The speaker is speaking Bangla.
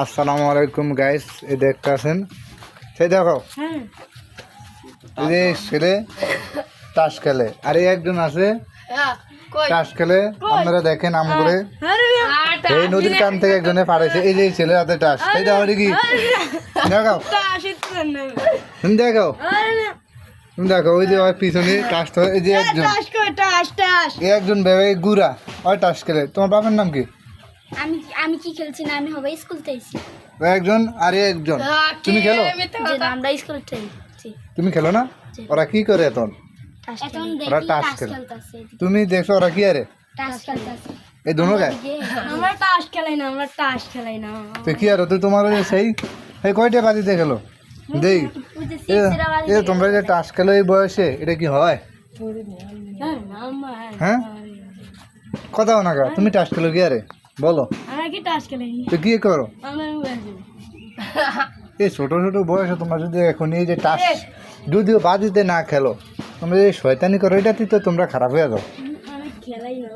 আসসালামু আলাইকুম গাইস, এই দেখতে আছেন সেই দেখো এই যে ছেলে তাস খেলে আর এই একজন আছে তাস খেলে। আপনারা দেখেন আম করে এই নদীর কান থেকে একজনে পাড়াইছে। এই যে ছেলে হাতে টাস, এই দেখো কি দেখাও, তুমি দেখাও, তুমি দেখো ওই যে ওর পিছনে টাস। এই যে একজন এই একজন ভেবে গুড়া ওই টাস খেলে। তোমার বাবার নাম কি? আমি আমি কি খেলছি না, আমি হবে স্কুল থেকে একজন আর একজন। তুমি খেলো? আমরা স্কুল থেকে তুমি খেলো না? ওরা কি করে এখন? এখন ওরা দেখি টাস টাস খেলে। খেলতেছে, তুমি দেখছো ওরা কি আরে টাস খেলতেছে। এই দুনো গায়ে আমরা টাস খেলাই না, আমরা টাস খেলাই না। তো কি আর তুই তোমার ওই সেই এই কয়টা বাজিতে খেলো দেই তোমরা যে টাস খেলো এই বয়সে, এটা কি হয়? হ্যাঁ কথা না গা, তুমি টাস খেলো কি আরে বলো? আমরা কি টাস খেলাই? তো কি করো আমরা এই ছোট ছোট বয়সে? তোমরা যদি এখন এই যে টাস যদিও বাজিতে না খেলো, তোমরা যে শয়তানি করো, এটাতে তো তোমরা খারাপ হয়ে যাও। খেলাই না।